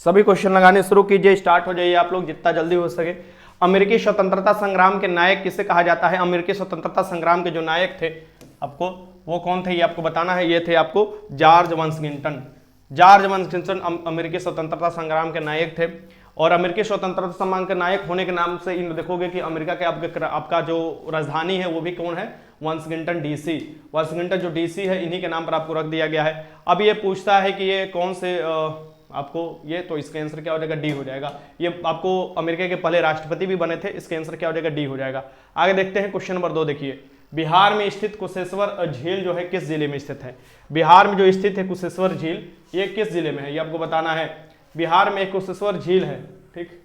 सभी क्वेश्चन लगाने शुरू कीजिए, स्टार्ट हो जाइए आप लोग जितना जल्दी हो सके। अमेरिकी स्वतंत्रता संग्राम के नायक किसे कहा जाता है? अमेरिकी स्वतंत्रता संग्राम के जो नायक थे आपको वो कौन थे ये आपको बताना है। ये थे आपको जॉर्ज वाशिंगटन। जॉर्ज वाशिंगटन अमेरिकी स्वतंत्रता संग्राम के नायक थे। और अमेरिकी स्वतंत्रता संग्राम के नायक होने के नाम से इन देखोगे कि अमेरिका के आपका जो राजधानी है वो भी कौन है? Washington DC. वाशिंगटन जो डीसी है इन्हीं के नाम पर आपको रख दिया गया है। अब ये पूछता है कि ये कौन से आपको ये, तो इसका आंसर क्या हो जाएगा? डी हो जाएगा। ये आपको अमेरिका के पहले राष्ट्रपति भी बने थे, इसका आंसर क्या हो जाएगा? डी हो जाएगा। आगे देखते हैं क्वेश्चन नंबर 2 देखिए। बिहार में स्थित कुशेश्वर झील जो है किस जिले में स्थित है? बिहार में जो स्थित है कुशेश्वर झील ये किस जिले में है ये आपको बताना है। बिहार में एक कुशेश्वर झील है, ठीक,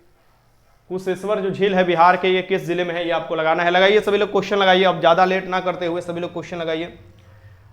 कुशेश्वर जो झील है बिहार के ये किस जिले में है ये आपको लगाना है। लगाइए सभी लोग क्वेश्चन लगाइए, अब ज्यादा लेट ना करते हुए सभी लोग क्वेश्चन लगाइए।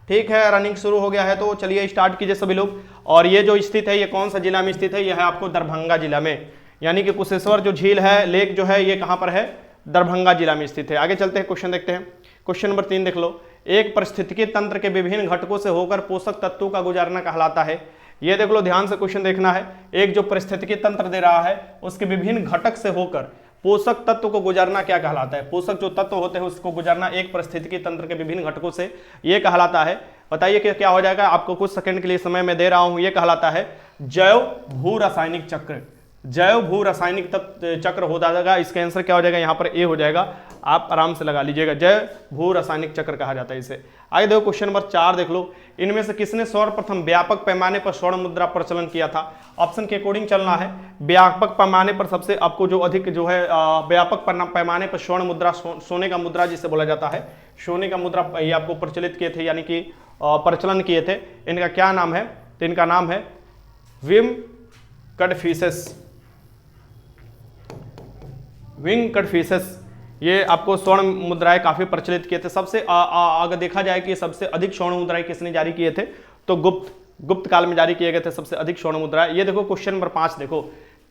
ठीक है, रनिंग शुरू हो गया है तो चलिए स्टार्ट कीजिए सभी लोग। और ये जो स्थित है ये कौन सा जिला में स्थित है? ये है आपको दरभंगा जिला में, यानी कि कुशेश्वर जो झील है लेक जो है ये कहां पर है? दरभंगा जिला में स्थित है। आगे चलते हैं, क्वेश्चन देखते हैं। क्वेश्चन नंबर 3 देख लो। एक पारिस्थितिकी तंत्र के विभिन्न घटकों से होकर पोषक तत्वों का गुजरना कहलाता है। ये देख लो, ध्यान से क्वेश्चन देखना है। एक जो पारिस्थितिकी तंत्र दे रहा है उसके विभिन्न घटक से होकर पोषक तत्व को गुजरना क्या कहलाता है? पोषक जो तत्व होते हैं उसको गुजरना एक पारिस्थितिकी तंत्र के विभिन्न घटकों से ये कहलाता है। बताइए कि क्या हो जाएगा? आपको कुछ सेकंड के लिए समय में दे रहा हूं। ये कहलाता है जैव भू रासायनिक चक्र। जैव भू रासायनिक चक्र हो जाएगा। इसका आंसर क्या हो जाएगा? यहाँ पर ए हो जाएगा। आप आराम से लगा लीजिएगा, जैव भू रासायनिक चक्र कहा जाता है इसे। आगे देखो क्वेश्चन नंबर 4 देख लो। इनमें से किसने सर्वप्रथम व्यापक पैमाने पर स्वर्ण मुद्रा प्रचलन किया था? ऑप्शन के अकॉर्डिंग चलना है। व्यापक पैमाने पर सबसे आपको जो अधिक जो है व्यापक पैमाने पर स्वर्ण मुद्रा, सोने का मुद्रा जिसे बोला जाता है, सोने का मुद्रा ये आपको प्रचलित किए थे, यानी कि प्रचलन किए थे। इनका क्या नाम है? तो इनका नाम है विम कडफिसेस। विंग कडफिसेस ये आपको स्वर्ण मुद्राएं काफी प्रचलित किए थे। सबसे अगर देखा जाए कि सबसे अधिक स्वर्ण मुद्राएं किसने जारी किए थे तो गुप्त काल में जारी किए गए थे सबसे अधिक स्वर्ण मुद्राएं। ये देखो क्वेश्चन नंबर 5 देखो।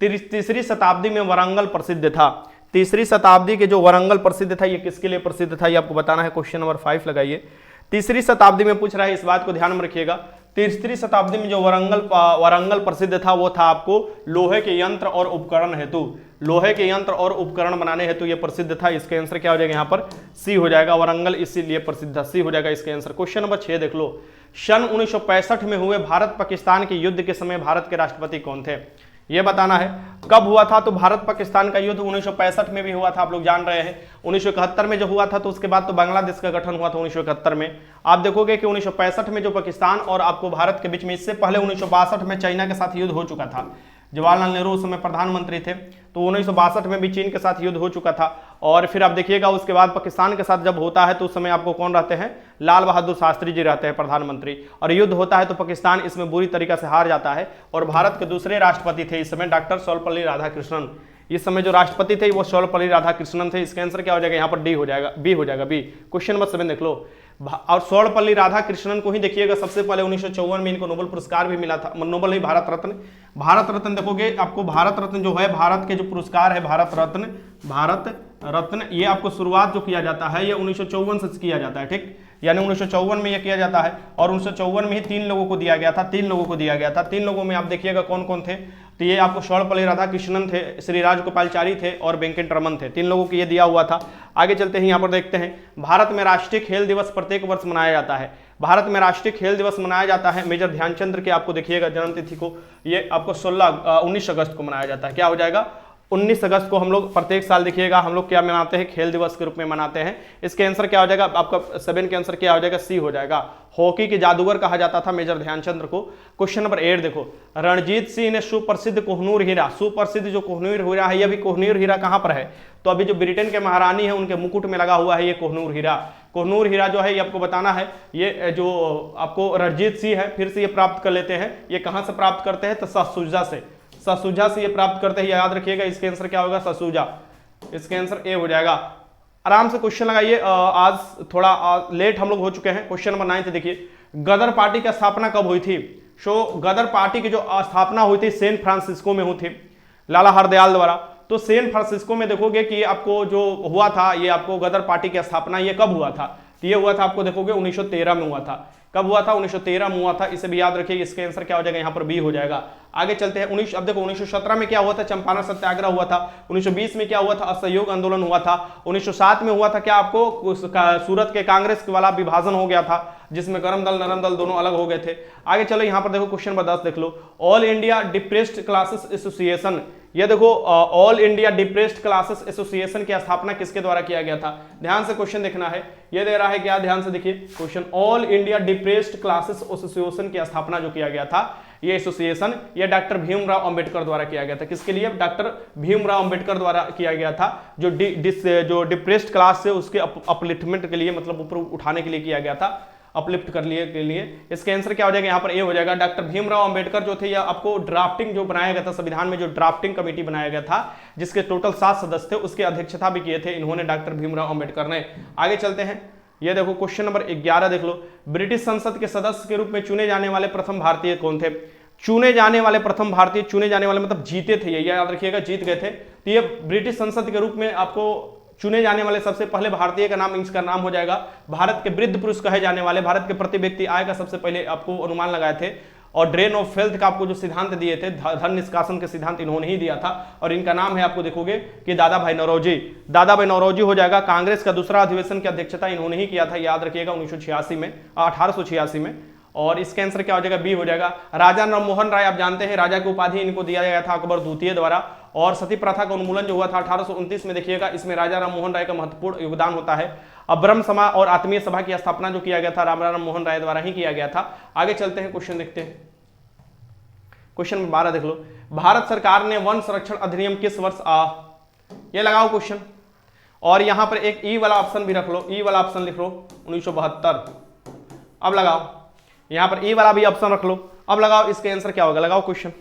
तीसरी शताब्दी में वरंगल प्रसिद्ध था। तीसरी शताब्दी के जो वरंगल प्रसिद्ध था ये किसके लिए प्रसिद्ध था ये आपको बताना है। क्वेश्चन नंबर 5 लगाइए। तीसरी शताब्दी में पूछ रहा है, इस बात को ध्यान में रखिएगा। तीसरी शताब्दी में जो वरंगल प्रसिद्ध था वो था आपको लोहे के यंत्र और उपकरण हेतु। लोहे के यंत्र और उपकरण बनाने हेतु ये प्रसिद्ध था। इसका आंसर क्या हो जाएगा? यहाँ पर सी हो जाएगा। वरंगल इसीलिए प्रसिद्ध था, सी हो जाएगा इसका आंसर। क्वेश्चन नंबर 6 देख लो। सन 1965 में हुए भारत पाकिस्तान के युद्ध के समय भारत के राष्ट्रपति कौन थे? ये बताना है। कब हुआ था? तो भारत पाकिस्तान का युद्ध 1965 में भी हुआ था, आप लोग जान रहे हैं। 1971 में जो हुआ था तो उसके बाद तो बांग्लादेश का गठन हुआ था 1971 में। आप देखोगे कि 1965 में जो पाकिस्तान और आपको भारत के बीच में, इससे पहले 1962 में चाइना के साथ युद्ध हो चुका था। जवाहरलाल नेहरू उस समय प्रधानमंत्री थे, तो 1962 में भी चीन के साथ युद्ध हो चुका था। और फिर आप देखिएगा उसके बाद पाकिस्तान के साथ जब होता है तो उस समय आपको कौन रहते हैं? लाल बहादुर शास्त्री जी रहते हैं प्रधानमंत्री। और युद्ध होता है तो पाकिस्तान इसमें बुरी तरीके से हार जाता है। और भारत के दूसरे राष्ट्रपति थे इस समय डॉक्टर सर्वपल्ली राधाकृष्णन। इस समय जो राष्ट्रपपति थे वो सर्वपल्ली राधाकृष्णन थे। इसका आंसर क्या हो जाएगा? यहाँ पर डी हो जाएगा, बी हो जाएगा, बी। क्वेश्चन नंबर 7 देख लो। और सर्वपल्ली राधाकृष्णन को ही देखिएगा सबसे पहले 1954 में इनको नोबेल पुरस्कार भी मिला था। नोबेल नहीं, भारत रत्न। भारत रत्न देखोगे आपको, भारत रत्न जो है भारत के जो पुरस्कार है भारत रत्न ये आपको शुरुआत जो किया जाता है ये 1954 से किया जाता है, ठीक, यानी 1954 में ये किया जाता है। और 1954 में ही 3 लोगों को दिया गया था। 3 लोगों को दिया गया था। 3 लोगों में आप देखिएगा कौन कौन थे। तो ये आपको सर्वपल्ली राधाकृष्णन थे, श्री राजगोपालचारी थे और वेंकट रमन थे। 3 लोगों को ये दिया हुआ था। आगे चलते हैं, यहाँ पर देखते हैं। भारत में राष्ट्रीय खेल दिवस प्रत्येक वर्ष मनाया जाता है। भारत में राष्ट्रीय खेल दिवस मनाया जाता है मेजर ध्यानचंद्र के आपको देखिएगा जन्मतिथि को, ये आपको 19 अगस्त को मनाया जाता है। क्या हो जाएगा? 19 अगस्त को हम लोग प्रत्येक साल देखिएगा हम लोग क्या मनाते हैं? खेल दिवस के रूप में मनाते हैं। इसके आंसर क्या हो जाएगा? आपका 7 के आंसर क्या हो जाएगा? सी हो जाएगा। हॉकी के जादूगर कहा जाता था मेजर ध्यानचंद्र को। क्वेश्चन नंबर 8 देखो। रणजीत सिंह ने सुप्रसिद्ध कोहिनूर हीरा, सुप्रसिद्ध जो कोहिनूर हीरा है, ये भी कोहिनूर हीरा कहां पर है? तो अभी जो ब्रिटेन के महारानी है उनके मुकुट में लगा हुआ है ये कोहिनूर हीरा। कोहिनूर हीरा जो है ये आपको बताना है। ये जो आपको रणजीत सिंह है फिर से ये प्राप्त कर लेते हैं। ये कहां से प्राप्त करते हैं? तो ससुजा से, ससुजा से ये प्राप्त करते हैं। याद रखिएगा इसके आंसर क्या होगा? ससुजा। इसके आंसर ए हो जाएगा। आराम से क्वेश्चन लगाइए। आज थोड़ा लेट हम लोग हो चुके हैं। क्वेश्चन नंबर 9 देखिए। गदर पार्टी की स्थापना कब हुई थी? गदर पार्टी की जो स्थापना हुई थी सैन फ्रांसिस्को में हुई थी लाला हरदयाल द्वारा। तो सैन फ्रांसिस्को में देखोगे कि आपको जो हुआ था ये आपको गदर पार्टी की स्थापना ये कब हुआ था? तो ये हुआ था आपको देखोगे 1913 में हुआ था। कब हुआ था? 1913 में हुआ था। इसे भी याद रखिए। इसका आंसर क्या हो जाएगा? यहाँ पर बी हो जाएगा। आगे चलते हैं। अब देखो 1917 में क्या हुआ था, चंपारण सत्याग्रह हुआ था। 1920 में क्या हुआ था, असहयोग आंदोलन हुआ था। 1907 में हुआ था क्या, आपको सूरत के कांग्रेस वाला विभाजन हो गया था, जिसमें गरम दल नरम दल दोनों अलग हो गए थे। आगे चलो यहाँ पर देखो क्वेश्चन नंबर 10 देख लो, All India Depressed Classes Association, ये देखो All India Depressed Classes Association की स्थापना किसके द्वारा किया गया था। ध्यान से क्वेश्चन देखना है, ये दे रहा है क्या, ध्यान से देखिए question, all India Depressed Classes Association की स्थापना जो किया गया था, ये एसोसिएशन ये डॉक्टर भीमराव अंबेडकर द्वारा किया गया था। किसके लिए, डॉक्टर भीमराव अंबेडकर द्वारा किया गया था। जो डिप्रेस्ड क्लास से उसके अपलिफ्टमेंट के लिए, मतलब ऊपर उठाने के लिए किया गया था, अपलिफ्ट कर लिए के लिए। इसका आंसर क्या हो जाएगा, यहाँ पर ए हो जाएगा। डॉक्टर भीमराव अंबेडकर जो थे, या आपको ड्राफ्टिंग जो बनाया गया था संविधान में, जो ड्राफ्टिंग कमेटी बनाया गया था जिसके टोटल 7 सदस्य थे, उसके अध्यक्षता भी किए थे इन्होंने, डॉक्टर भीमराव अंबेडकर ने। आगे चलते हैं, ये देखो क्वेश्चन नंबर 11 देख लो, ब्रिटिश संसद के सदस्य के रूप में चुने जाने वाले प्रथम भारतीय कौन थे। चुने जाने वाले प्रथम भारतीय, चुने जाने वाले मतलब जीते थे, ये याद रखिएगा, जीत गए थे। तो ये ब्रिटिश संसद के रूप में आपको चुने जाने वाले सबसे पहले भारतीय का नाम, इसका नाम हो जाएगा, भारत के वृद्ध पुरुष कहे जाने वाले, भारत के प्रति व्यक्ति आय का सबसे पहले आपको अनुमान लगाए थे, और ड्रेन ऑफ वेल्थ का आपको जो सिद्धांत दिए थे, धन निष्कासन के सिद्धांत इन्होंने ही दिया था, और इनका नाम है आपको देखोगे कि दादा भाई नौरोजी। दादा भाई नौरोजी हो जाएगा। कांग्रेस का दूसरा अधिवेशन की अध्यक्षता इन्होंने ही किया था, याद रखिएगा, 1886 में। और इसका आंसर क्या हो जाएगा, बी हो जाएगा। राजा राममोहन राय, आप जानते हैं राजा की उपाधि इनको दिया गया था अकबर द्वितीय द्वारा। और सती प्रथा का उन्मूलन जो हुआ था 1829 में, देखिएगा इसमें राजा राममोहन राय का महत्वपूर्ण योगदान होता है। अब ब्रह्म सभा और आत्मीय सभा की स्थापना जो किया गया था राजा राममोहन राय द्वारा ही किया गया था। आगे चलते हैं, क्वेश्चन देखते हैं। क्वेश्चन 12 देख लो, भारत सरकार ने वन संरक्षण अधिनियम किस वर्ष ये लगाओ क्वेश्चन, और यहां पर एक ई वाला ऑप्शन भी रख लो, ई वाला ऑप्शन लिख लो 1972। अब लगाओ, यहां पर ई वाला भी ऑप्शन रख लो, अब लगाओ इसके आंसर क्या होगा, लगाओ क्वेश्चन।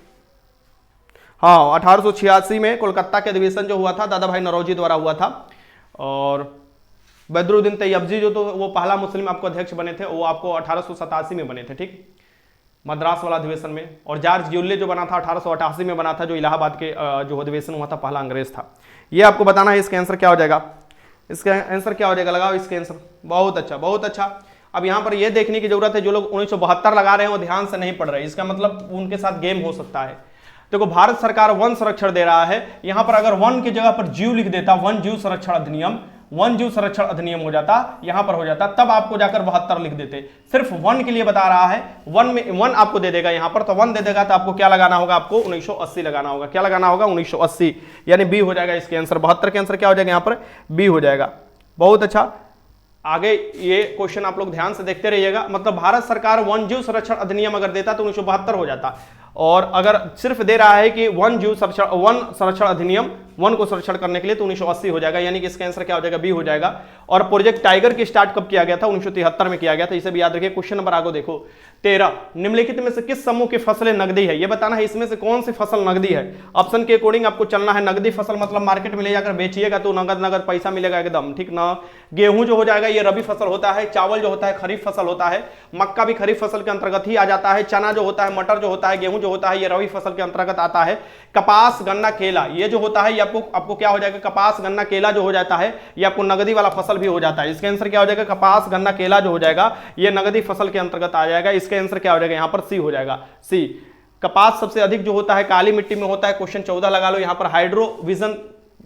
हाँ, 1886 में कोलकाता के अधिवेशन जो हुआ था दादा भाई नौरोजी द्वारा हुआ था, और बदरुद्दीन तैयबजी जो तो वो पहला मुस्लिम आपको अध्यक्ष बने थे, वो आपको 1887 में बने थे, ठीक, मद्रास वाला अधिवेशन में। और जॉर्ज ज्यूले जो बना था 1888 में बना था, जो इलाहाबाद के जो अधिवेशन हुआ था पहला अंग्रेज था। ये आपको बताना है, इसका आंसर क्या हो जाएगा, इसका आंसर क्या हो जाएगा, लगाओ इसका आंसर। बहुत अच्छा, बहुत अच्छा। अब यहां पर यह देखने की जरूरत है, जो लोग 1972 लगा रहे हैं वो ध्यान से नहीं पढ़ रहे, इसका मतलब उनके साथ गेम हो सकता है। देखो भारत सरकार वन संरक्षण दे रहा है, यहां पर अगर वन की जगह पर जीव लिख देता, वन जीव संरक्षण अधिनियम, वन जीव संरक्षण अधिनियम हो जाता, यहां पर हो जाता, तब आपको जाकर 72 लिख देते। सिर्फ वन के लिए बता रहा है, वन में वन आपको दे देगा, यहां पर तो वन दे देगा, तो आपको क्या लगाना होगा, आपको 1980 लगाना होगा। क्या लगाना होगा, 1980, यानी बी हो जाएगा इसके आंसर। 72 के आंसर क्या हो जाएगा, यहां पर बी हो जाएगा। बहुत अच्छा। आगे ये क्वेश्चन आप लोग ध्यान से देखते रहिएगा, मतलब भारत सरकार वन जीव संरक्षण अधिनियम अगर देता तो 1972 हो जाता, और अगर सिर्फ दे रहा है कि वन संरक्षण अधिनियम, वन को संरक्षण करने के लिए, तो 1980 हो जाएगा, यानी कि इसका आंसर क्या हो जाएगा, बी हो जाएगा। और प्रोजेक्ट टाइगर की स्टार्ट कब किया गया था, 1973 में किया गया था, इसे भी याद रखिए। क्वेश्चन नंबर आगे देखो 13, निम्नलिखित में से किस समूह की फसलें नकदी है, ये बताना है इसमें से कौन सी फसल नकदी है। ऑप्शन के अकॉर्डिंग आपको चलना है। नकदी फसल मतलब मार्केट में ले जाकर बेचिएगा तो नगद पैसा मिलेगा एकदम, ठीक ना। गेहूं जो हो जाएगा ये रबी फसल होता है, चावल जो होता है खरीफ फसल होता है, मक्का भी खरीफ फसल के अंतर्गत ही आ जाता है, चना जो होता है, मटर जो होता है, गेहूं जो होता है, ये रबी फसल के अंतर्गत आता है। कपास गन्ना केला ये जो होता है, ये आपको क्या हो जाएगा, कपास गन्ना केला जो हो जाता है, ये आपको नगदी वाला फसल भी हो जाता है। इसका आंसर क्या हो जाएगा, कपास गन्ना केला जो हो जाएगा ये नगदी फसल के अंतर्गत आ जाएगा। इसका आंसर क्या हो जाएगा, यहां पर सी हो जाएगा, सी। कपास सबसे अधिक जो होता है काली मिट्टी में होता है। क्वेश्चन 14 लगा लो, यहां पर हाइड्रो विजन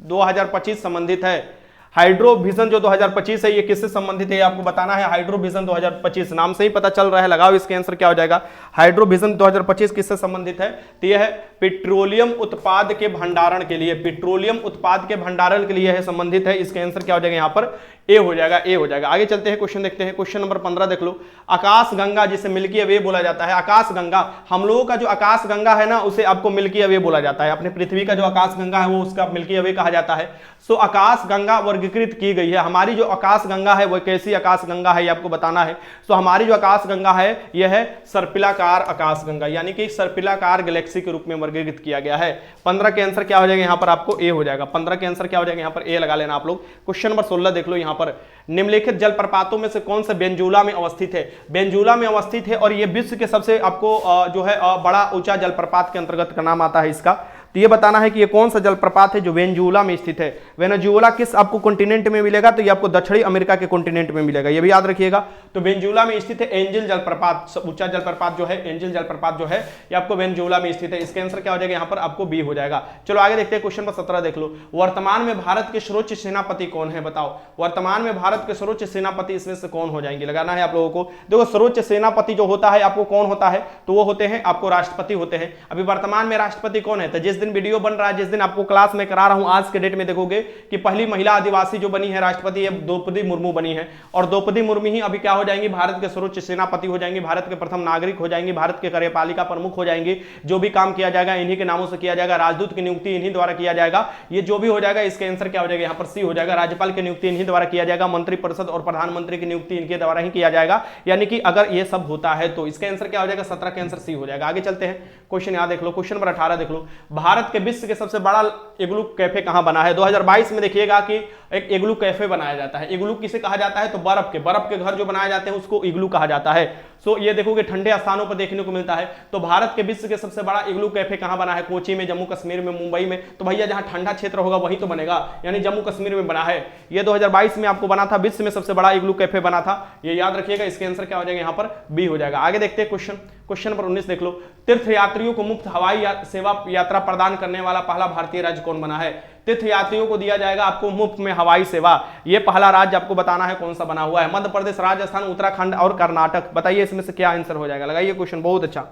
2025 संबंधित है। हाइड्रो विजन जो 2025 है ये किससे संबंधित है, आपको बताना है। हाइड्रो विजन 2025 नाम से ही पता चल रहा है, लगाओ इसके आंसर क्या हो जाएगा। हाइड्रो विजन 2025 किससे संबंधित है, तो यह है पेट्रोलियम उत्पाद के भंडारण के लिए, पेट्रोलियम उत्पाद के भंडारण के लिए है संबंधित है। इसका आंसर क्या हो जाएगा, यहां पर ए हो जाएगा, ए हो जाएगा। आगे चलते हैं, क्वेश्चन देखते हैं। क्वेश्चन नंबर 15 देख लो, आकाश गंगा जिसे मिल्की वे बोला जाता है। आकाश गंगा, हम लोगों का जो आकाश गंगा है ना, उसे आपको मिल्की वे बोला जाता है। अपने पृथ्वी का जो आकाश गंगा है वो उसका मिल्की वे कहा जाता है। सो आकाश गंगा वर्गीकृत की गई है। हमारी जो आकाश गंगा है वो कैसी आकाश गंगा है ये आपको बताना है। सो हमारी जो आकाश गंगा है यह है सर्पिलाकार आकाश गंगा, यानी कि सर्पिलाकार गैलेक्सी के रूप में वर्गीकृत किया गया है। 15 के आंसर क्या हो जाएगा, यहां पर आपको ए हो जाएगा। 15 के आंसर क्या हो जाएगा, यहां पर ए लगा लेना आप लोग। क्वेश्चन नंबर 16 देख लो, यहां पर निम्नलिखित जलप्रपातों में से कौन सा बेंजूला में अवस्थित है। बेंजूला में अवस्थित है और यह विश्व के सबसे आपको जो है बड़ा ऊंचा जलप्रपात के अंतर्गत का नाम आता है इसका। तो ये बताना है कि ये कौन सा जलप्रपात है जो वेनेजुएला में स्थित है। वेनेजुएला किस आपको कॉन्टिनेंट में मिलेगा, तो ये आपको दक्षिणी अमेरिका के कॉन्टिनेंट में मिलेगा, ये भी याद रखिएगा। तो वेनेजुएला में स्थित है एंजल जलप्रपात, ऊंचा जलप्रपात जो है एंजल जलप्रपात जो है ये आपको वेनेजुएला में स्थित है। इसका आंसर क्या हो जाएगा यहाँ पर आपको बी हो जाएगा। चलो आगे देखते हैं, क्वेश्चन नंबर 17 देख लो। वर्तमान में भारत के सर्वोच्च सेनापति कौन है, बताओ वर्तमान में भारत के सर्वोच्च सेनापति इसमें से कौन हो जाएंगे, लगाना है आप लोगों को। देखो सर्वोच्च सेनापति जो होता है आपको कौन होता है, तो वो होते हैं आपको राष्ट्रपति होते हैं। अभी वर्तमान में राष्ट्रपति कौन है, तो जिस दिन वीडियो बन रहा है, जिस दिन आपको क्लास में करा रहा हूं, आज के डेट में देखोगे कि पहली महिला आदिवासी जो बनी है राष्ट्रपति है द्रौपदी मुर्मू बनी है, और द्रौपदी मुर्मू ही अभी क्या हो जाएंगी, भारत के सर्वोच्च सेनापति हो जाएंगे, भारत के प्रथम नागरिक हो जाएंगे, भारत के कार्यपालिका प्रमुख हो जाएंगे। जो भी काम किया जाएगा इन्हीं के नामों से किया जाएगा, राजदूत की नियुक्ति इन्हीं द्वारा किया जाएगा। ये जो भी हो जाएगा इसका आंसर क्या हो जाएगा यहाँ पर सी हो जाएगा। राज्यपाल की नियुक्ति इन्हीं द्वारा किया जाएगा, मंत्रिपरिषद और प्रधानमंत्री की नियुक्ति इनके द्वारा ही किया जाएगा। यानी कि अगर ये सब होता है तो इसका आंसर क्या हो जाएगा, 17 का आंसर सी हो जाएगा। आगे चलते हैं, क्वेश्चन यहाँ देख लो, क्वेश्चन नंबर 18 देख लो। भारत के विश्व के सबसे बड़ा इग्लू कैफे कहां बना है। 2022 में देखिएगा कि एक इग्लू कैफे बनाया जाता है। इग्लू किसे कहा जाता है, तो बर्फ के घर जो बनाए जाते हैं उसको इग्लू कहा जाता है। सो ये देखोगे ठंडे स्थानों पर देखने को मिलता है। तो भारत के विश्व के सबसे बड़ा इग्लू कैफे कहां बना है, कोची में, जम्मू कश्मीर में, मुंबई में। तो भैया जहां ठंडा क्षेत्र होगा वहीं तो बनेगा, यानी जम्मू कश्मीर में बना है। ये 2022 में आपको बना था, विश्व में सबसे बड़ा इग्लू कैफे बना था, ये याद रखिएगा। इसके आंसर क्या हो जाएगा यहाँ पर बी हो जाएगा। आगे देखते हैं क्वेश्चन नंबर 19 देख लो। तीर्थयात्रियों को मुफ्त हवाई सेवा यात्रा प्रदान करने वाला पहला भारतीय राज्य कौन बना है। तीर्थयात्रियों को दिया जाएगा आपको मुफ्त में हवाई सेवा, ये पहला राज्य आपको बताना है कौन सा बना हुआ है। मध्य प्रदेश, राजस्थान, उत्तराखंड और कर्नाटक। बताइए इसमें से क्या आंसर हो जाएगा, लगाइए क्वेश्चन, बहुत अच्छा।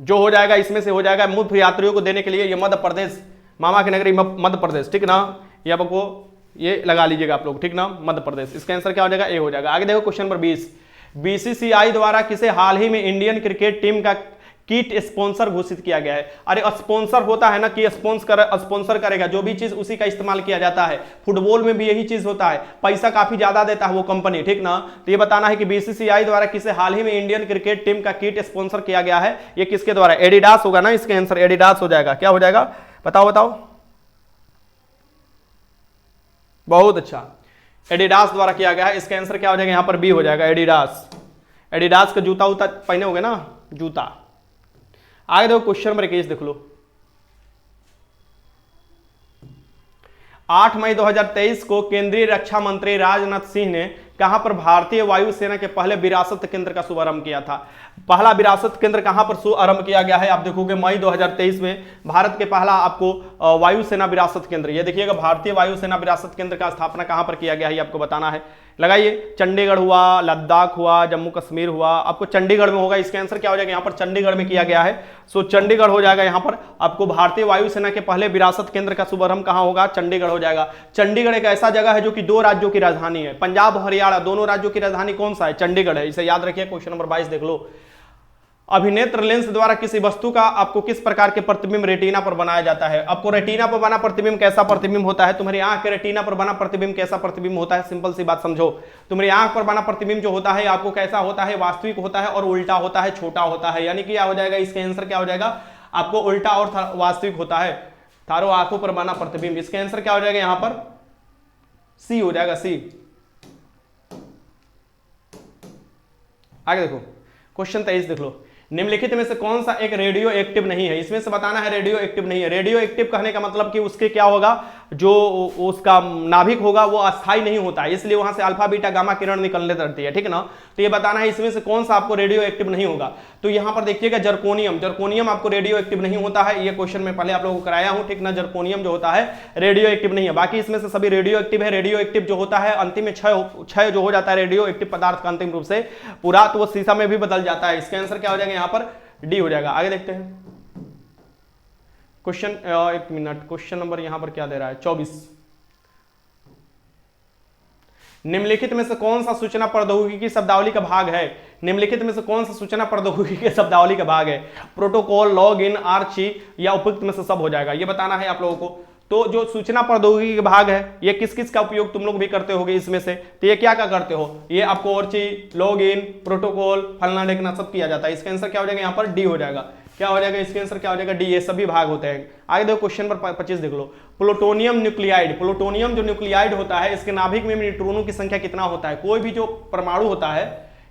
जो हो जाएगा इसमें से हो जाएगा मुफ्त यात्रियों को देने के लिए ये मध्य प्रदेश, मामा की नगरी मध्य प्रदेश, ठीक ना। ये आपको ये लगा लीजिएगा आप लोग, ठीक ना, मध्य प्रदेश। इसका आंसर क्या हो जाएगा, ए हो जाएगा। आगे देखो क्वेश्चन नंबर 20। बीसीसीआई द्वारा किसे हाल ही में इंडियन क्रिकेट टीम का किट स्पॉन्सर घोषित किया गया है। अरे स्पॉन्सर होता है ना कि स्पॉन्सर करेगा जो भी चीज उसी का इस्तेमाल किया जाता है। फुटबॉल में भी यही चीज होता है, पैसा काफी ज्यादा देता है वो कंपनी, ठीक ना। तो ये बताना है कि बीसीसीआई द्वारा किसे हाल ही में इंडियन क्रिकेट टीम का किट स्पॉन्सर किया गया है, ये किसके द्वारा, एडिडास होगा ना। इसका आंसर एडिडास हो जाएगा। क्या हो जाएगा बताओ, बहुत अच्छा, एडिडास द्वारा किया गया है। इसका आंसर क्या हो जाएगा यहाँ पर बी हो जाएगा, एडिडास का जूता पहने होगे ना, जूता। आगे देखो क्वेश्चन नंबर 21 देख लो। 8 मई 2023 को केंद्रीय रक्षा मंत्री राजनाथ सिंह ने कहां पर भारतीय वायुसेना के पहले विरासत केंद्र का शुभारंभ किया था। पहला विरासत केंद्र कहां पर शुभारंभ किया गया है, आप देखोगे मई 2023 में भारत के पहला आपको वायुसेना विरासत केंद्र, ये देखिएगा भारतीय वायुसेना विरासत केंद्र का स्थापना कहां पर किया गया है, ये आपको बताना है। लगाइए, चंडीगढ़ हुआ, लद्दाख हुआ, जम्मू कश्मीर हुआ, आपको चंडीगढ़ में होगा। इसका आंसर क्या हो जाएगा यहाँ पर, चंडीगढ़ में किया गया है। सो चंडीगढ़ हो जाएगा यहाँ पर। आपको भारतीय वायुसेना के पहले विरासत केंद्र का शुभारंभ कहां होगा, चंडीगढ़ हो जाएगा। चंडीगढ़ एक ऐसा जगह है जो कि 2 राज्यों की राजधानी है, पंजाब हरियाणा दोनों राज्यों की राजधानी कौन सा है, चंडीगढ़ है। इसे याद रखिए। क्वेश्चन नंबर 22 देख लो। अभिनेत्र लेंस द्वारा किसी वस्तु का आपको किस प्रकार के प्रतिबिंब रेटिना पर बनाया जाता है। आपको रेटिना पर बना प्रतिबिंब कैसा प्रतिबिंब होता है, तुम्हारी आंख के रेटिना पर बना प्रतिबिंब कैसा प्रतिबिंब होता है, सिंपल सी बात समझो। तुम्हारी आंख पर बना प्रतिबिंब जो होता है आपको कैसा होता है, वास्तविक होता है और उल्टा होता है, छोटा होता है। यानी कि क्या हो जाएगा, इसका आंसर क्या हो जाएगा आपको, उल्टा और वास्तविक होता है। तारों आंखों पर बना प्रतिबिंब, इसका आंसर क्या हो जाएगा यहाँ पर सी हो जाएगा, सी। आगे देखो क्वेश्चन 23 देख लो। निम्नलिखित में से कौन सा एक रेडियो एक्टिव नहीं है, इसमें से बताना है रेडियो एक्टिव नहीं है। रेडियो एक्टिव कहने का मतलब कि उसके क्या होगा, जो उसका नाभिक होगा वो अस्थायी नहीं होता है, इसलिए वहां से अल्फा बीटा गामा किरण निकलने लगती है, ठीक है ना। तो ये बताना है इसमें से कौन सा आपको रेडियो एक्टिव नहीं होगा। तो यहां पर देखिएगा जर्कोनियम आपको रेडियो एक्टिव नहीं होता है, ये क्वेश्चन में पहले आप लोगों को कराया हूं, ठीक ना। जर्कोनियम जो होता है रेडियो एक्टिव नहीं है, बाकी इसमें से सभी रेडियो एक्टिव है। रेडियो एक्टिव जो होता है अंतिम में क्षय जो हो जाता है रेडियो एक्टिव पदार्थ का अंतिम रूप से पूरा, तो वो शीशा में भी बदल जाता है। इसका आंसर क्या हो जाएगा यहाँ पर डी हो जाएगा। आगे देखते हैं क्वेश्चन, एक मिनट, क्वेश्चन नंबर यहां पर क्या दे रहा है 24। निम्नलिखित में से कौन सा सूचना प्रौद्योगिकी की शब्दावली का भाग है। निम्नलिखित में से कौन सा सूचना प्रौद्योगिकी के शब्दावली का भाग है, प्रोटोकॉल, लॉग इन, आर्ची या उपयुक्त में से सब हो जाएगा, ये बताना है आप लोगों को। तो जो सूचना प्रौद्योगिकी का भाग है ये किस किस का उपयोग तुम लोग भी करते होगे इसमें से, तो ये क्या क्या करते हो, ये आपको आर्ची, लॉग इन, प्रोटोकॉल, फलना ढेकना सब किया जाता है। इसका आंसर क्या हो जाएगा यहाँ पर डी हो जाएगा। क्या हो जाएगा इसका आंसर क्या हो जाएगा डी, ये सभी भाग होते हैं। आगे देखो क्वेश्चन नंबर 25 देख लो। प्लूटोनियम न्यूक्लियाइड, प्लूटोनियम जो न्यूक्लियाइड होता है इसके नाभिक में न्यूट्रॉनों की संख्या कितना होता है। कोई भी जो परमाणु होता है,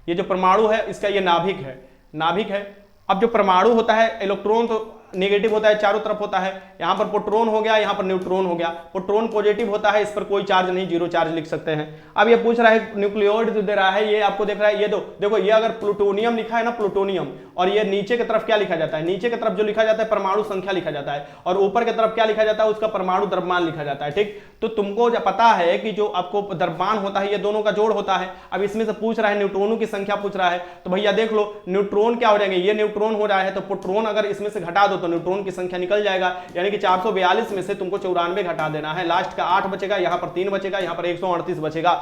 ये जो परमाणु है इसका ये नाभिक है। अब जो परमाणु होता है इलेक्ट्रॉन तो नेगेटिव होता है, चारों तरफ होता है। यहाँ पर प्रोटॉन हो गया, यहाँ पर न्यूट्रॉन हो गया। प्रोटॉन पॉजिटिव होता है, इस पर कोई चार्ज नहीं, जीरो चार्ज लिख सकते हैं। अब ये पूछ रहा है न्यूक्लियोइड दे रहा है, ये आपको देख रहा है, ये देखो ये अगर प्लूटोनियम लिखा है ना, प्लूटोनियम, और ये नीचे की तरफ क्या लिखा जाता है, नीचे की तरफ जो लिखा जाता है परमाणु संख्या लिखा जाता है, और ऊपर की तरफ क्या लिखा जाता है, उसका परमाणु द्रव्यमान लिखा जाता है। ठीक, तो तुमको जब पता है कि जो आपको द्रव्यमान होता है ये दोनों का जोड़ होता है। अब इसमें से पूछ रहा है न्यूट्रॉनों की संख्या पूछ रहा है, तो भैया देख लो न्यूट्रॉन क्या हो जाएंगे, ये न्यूट्रॉन हो रहा है, तो प्रोटॉन अगर इसमें से घटा दो तो न्यूट्रॉन की संख्या निकल जाएगा, यानी कि 442 में से तुमको 94 घटा देना है, लास्ट का 8 बचेगा, यहाँ पर 3 बचेगा, यहाँ पर 138 बचेगा।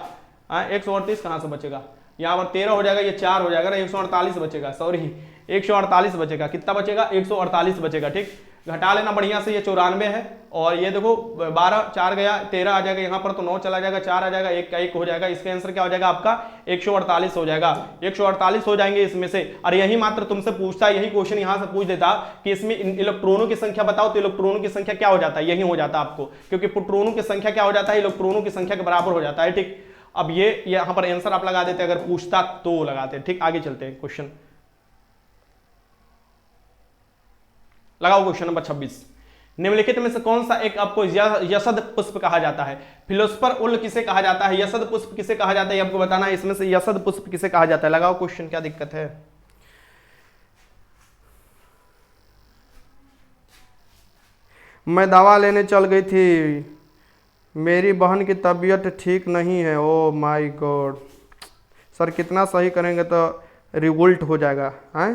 138 कहां से बचेगा, यहाँ पर 13 हो जाएगा, ये 4 हो जाएगा ना, 148 बचेगा, सॉरी 148 बचेगा, कितना बचेगा, 148 बचेगा। ठीक, घटा लेना बढ़िया से, ये 94 है, और ये देखो 12, 4 गया, 13 आ जाएगा, यहाँ पर तो 9 चला जाएगा, 4 आ जाएगा, 1 का 1 हो जाएगा। इसका आंसर क्या हो जाएगा आपका 148 हो जाएगा, 148 हो जाएंगे इसमें से। और यही मात्र तुमसे पूछता, यही क्वेश्चन यहाँ से पूछ देता कि इसमें इलेक्ट्रॉनों की संख्या बताओ, तो इलेक्ट्रॉनों की संख्या क्या हो जाता है, यही हो जाता आपको, क्योंकि प्रोटॉनों की संख्या क्या हो जाता है, इलेक्ट्रॉनों की संख्या के बराबर हो जाता है। ठीक, अब ये यहाँ पर आंसर आप लगा देते अगर पूछता तो लगाते। ठीक, आगे चलते हैं, क्वेश्चन लगाओ। क्वेश्चन नंबर 26, निम्नलिखित में से कौन सा एक आपको यशद पुष्प कहा जाता है। फिलोस्फर उल किसे कहा जाता है, यशद पुष्प किसे कहा जाता है, आपको बताना है इसमें से यशद पुष्प किसे कहा जाता है। लगाओ क्वेश्चन, क्या दिक्कत है। मैं दवा लेने चल गई थी, मेरी बहन की तबीयत ठीक नहीं है। ओ माय गॉड सर, कितना सही करेंगे तो रिवोल्ट हो जाएगा। हैं,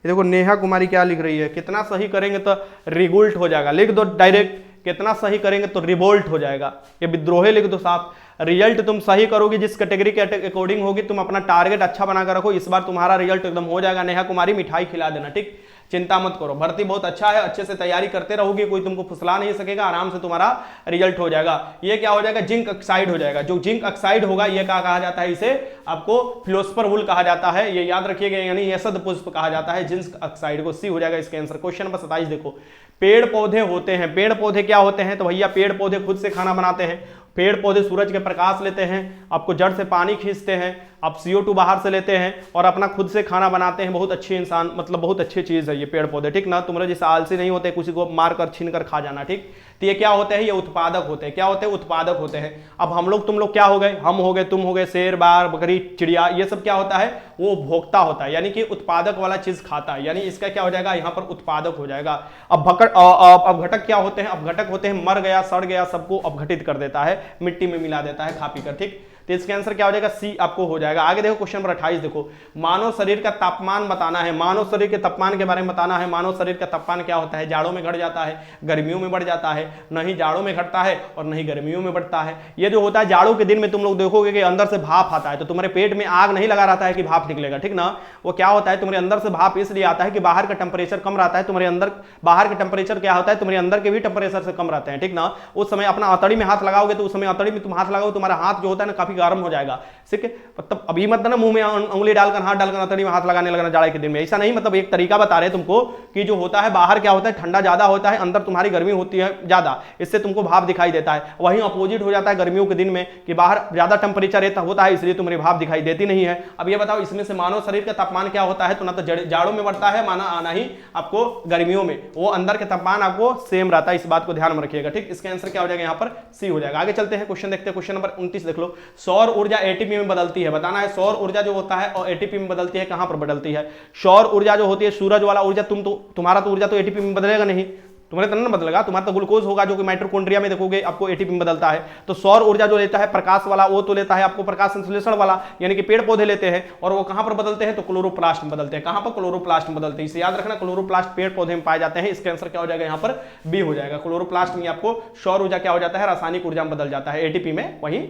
ये देखो नेहा कुमारी क्या लिख रही है, कितना सही करेंगे तो रिवोल्ट हो जाएगा, लिख दो डायरेक्ट, कितना सही करेंगे तो रिवोल्ट हो जाएगा, ये विद्रोह लिख दो साफ। रिजल्ट तुम सही करोगे, जिस कैटेगरी के अकॉर्डिंग होगी, तुम अपना टारगेट अच्छा बनाकर रखो, इस बार तुम्हारा रिजल्ट एकदम हो जाएगा। नेहा कुमारी मिठाई खिला देना, ठीक, चिंता मत करो, भर्ती बहुत अच्छा है, अच्छे से तैयारी करते रहोगे, कोई तुमको फुसला नहीं सकेगा, आराम से तुम्हारा रिजल्ट हो जाएगा। ये क्या हो जाएगा, जिंक ऑक्साइड हो जाएगा। जो जिंक ऑक्साइड होगा ये क्या कहा जाता है, इसे आपको फिलोस्फर वुल कहा जाता है, ये याद रखिएगा, यानी यशद पुष्प कहा जाता है जिंक ऑक्साइड को। सी हो जाएगा इसका आंसर। क्वेश्चन नंबर 27 देखो, पेड़ पौधे होते हैं, पेड़ पौधे क्या होते हैं, तो भैया पेड़ पौधे खुद से खाना बनाते हैं, पेड़ पौधे सूरज के प्रकाश लेते हैं, आपको जड़ से पानी खींचते हैं, आप CO2 बाहर से लेते हैं और अपना खुद से खाना बनाते हैं। बहुत अच्छे इंसान, मतलब बहुत अच्छी चीज है ये पेड़ पौधे, ठीक ना। तुम्हारे जैसे आलसी नहीं होते किसी को मार कर छीन कर खा जाना, ठीक। तो ये क्या होते हैं, ये उत्पादक होते हैं। क्या होते हैं, उत्पादक होते हैं। अब हम लोग तुम लोग क्या हो गए, हम हो गए, तुम हो गए, शेर, बाघ, बकरी, चिड़िया, ये सब क्या होता है, वो उपभोक्ता होता है, यानी कि उत्पादक वाला चीज खाता है, यानी इसका क्या हो जाएगा, यहाँ पर उत्पादक हो जाएगा। अब घटक क्या होते हैं, अब घटक होते हैं मर गया, सड़ गया, सबको अपघटित कर देता है, मिट्टी में मिला देता है खा पी कर, ठीक। तो इसका आंसर क्या हो जाएगा, सी आपको हो जाएगा। आगे देखो क्वेश्चन नंबर 28 देखो, मानव शरीर का तापमान बताना है, मानव शरीर के तापमान के बारे में बताना है। मानव शरीर का तापमान क्या होता है, जाड़ों में घट जाता है, गर्मियों में बढ़ जाता है, नहीं जाड़ों में घटता है और नहीं गर्मियों में बढ़ता है। ये जो होता है जाड़ों के दिन में तुम लोग देखोगे कि अंदर से भाप आता है, तो तुम्हारे पेट में आग नहीं लगा रहता है कि भाप निकलेगा, ठीक ना। वो क्या होता है, तुम्हारे अंदर से भाप इसलिए आता है कि बाहर का टेम्परेचर कम रहता है, तुम्हारे अंदर बाहर का टेम्परेचर क्या होता है, तुम्हारे अंदर के भी टेम्परेचर से कम रहते हैं, ठीक ना। उस समय अपना अतड़ी में हाथ लगाओगे तो उस समय अतड़ी में तुम हाथ लगाओगे, तुम्हारा हाथ जो होता है ना काफी गर्म हो जाएगा, ठीक है। मतलब अभी मत ना मुंह में उंगली डालकर हाथ डालकर अतड़ी में हाथ लगाने लगना जाड़े के दिन में, ऐसा नहीं, मतलब एक तरीका बता रहे हैं तुमको कि जो होता है बाहर क्या होता है, ठंडा ज्यादा होता है, अंदर तुम्हारी गर्मी होती है ज्यादा, इससे तुमको भाप दिखाई देता है। वहीं अपोजिट हो जाता है गर्मियों के दिन में कि बाहर ज्यादा टेम्परेचर होता है, इसलिए तुम्हारी भाप दिखाई देती नहीं है। अब ये बताओ इसमें से मानव शरीर का तापमान क्या होता है, तो ना तो जाड़ों में बढ़ता है, ना ही आपको गर्मियों में, वो अंदर के तापमान आपको सेम रहता है, इस बात को ध्यान में रखिएगा, ठीक। इसका आंसर क्या हो जाएगा, यहाँ पर सी हो जाएगा। आगे चलते हैं, क्वेश्चन देखते हैं, क्वेश्चन नंबर 29 देख लो, सौर ऊर्जा एटीपी में बदलती है, बताना है सौर ऊर्जा जो होता है और एटीपी में बदलती है, कहां पर बदलती है। सौर ऊर्जा जो होती है, सूरज वाला ऊर्जा, तुम्हारा तो ऊर्जा तो एटीपी में बदलेगा नहीं, तुम्हारे तो नहीं बदलेगा, तुम्हारा तो ग्लूकोज होगा जो कि माइटोकॉन्ड्रिया में देखोगे आपको एटीपी में बदलता है। तो सौर ऊर्जा जो लेता है प्रकाश वाला, वो तो लेता है आपको प्रकाश संश्लेषण वाला, यानी कि पेड़ पौधे लेते हैं, और वो कहां पर बदलते हैं, तो क्लोरोप्लास्ट में बदलते हैं। कहां पर, क्लोरोप्लास्ट में बदलते हैं, इसे याद रखना, क्लोरोप्लास्ट पेड़ पौधे में पाए जाते हैं। इसका आंसर क्या हो जाएगा, यहाँ पर बी हो जाएगा। क्लोरोप्लास्ट में आपको सौर ऊर्जा क्या हो जाता है, रासायनिक ऊर्जा में बदल जाता है, एटीपी में। वहीं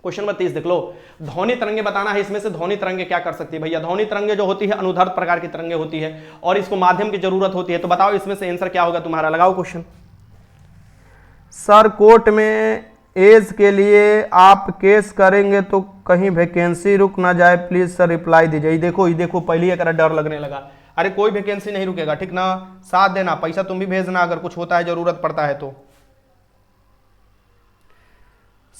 क्वेश्चन नंबर 30 देख लो, ध्वनि तरंगे बताना है, इसमें से ध्वनि तरंगे क्या कर सकती है। भैया ध्वनि तरंगे जो होती है अनुदैर्ध्य प्रकार की तरंगे होती है और इसको माध्यम की जरूरत होती है, तो बताओ इसमें से आंसर क्या होगा तुम्हारा। लगाओ क्वेश्चन। सर कोर्ट में एज के लिए आप केस करेंगे तो कहीं वैकेंसी रुक ना जाए, प्लीज सर रिप्लाई दीजिए। देखो पहली एक डर लगने लगा, अरे कोई वैकेंसी नहीं रुकेगा, ठीक ना, साथ देना, पैसा तुम भी भेजना अगर कुछ होता है, जरूरत पड़ता है तो।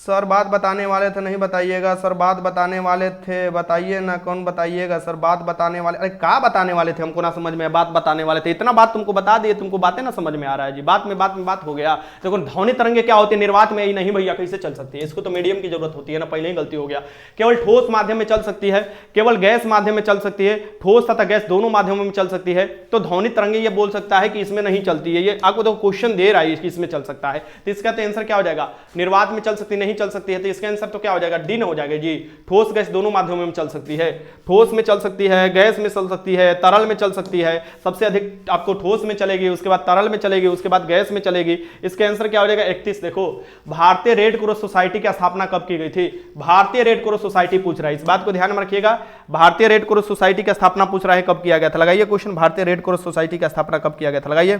सर बात बताने वाले थे, नहीं बताइएगा सर, बात बताने वाले थे, बताइए ना कौन बताइएगा सर, बात बताने वाले, अरे क्या बताने वाले थे, हमको ना समझ में, बात बताने वाले थे, इतना बात तुमको बता दिए, तुमको बातें ना समझ में आ रहा है जी, बात में बात हो गया। देखो ध्वनि तरंगे क्या होती है, निर्वात में ही नहीं भैया, कैसे चल सकती है, इसको तो मीडियम की जरूरत होती है ना, पहले ही गलती हो गया। केवल ठोस माध्यम में चल सकती है, केवल गैस माध्यम में चल सकती है, ठोस तथा गैस दोनों माध्यमों में चल सकती है, तो ध्वनि तरंगे ये बोल सकता है कि इसमें नहीं चलती है, ये आपको तो क्वेश्चन दे रहा है कि इसमें चल सकता है, तो इसका तो आंसर क्या हो जाएगा, निर्वात में चल सकती नहीं चल सकती है, तो इसका आंसर तो क्या हो जाएगा, डी हो जाएगा जी। ठोस गैस दोनों माध्यमों में चल सकती है, ठोस में चल सकती है, गैस में चल सकती है, तरल में चल सकती है, सबसे अधिक आपको ठोस में चलेगी, उसके बाद तरल में चलेगी, उसके बाद गैस में चलेगी। इसका आंसर क्या हो जाएगा 31। देखो भारतीय रेड क्रॉस सोसाइटी की स्थापना कब की गई थी, भारतीय रेड क्रॉस सोसाइटी पूछ रहा है, इस बात को ध्यान में रखिएगा, भारतीय रेड क्रॉस सोसाइटी की स्थापना पूछ रहा है कब किया गया था, लगाइए क्वेश्चन, भारतीय रेड क्रॉस सोसाइटी की स्थापना कब किया गया था, लगाइए।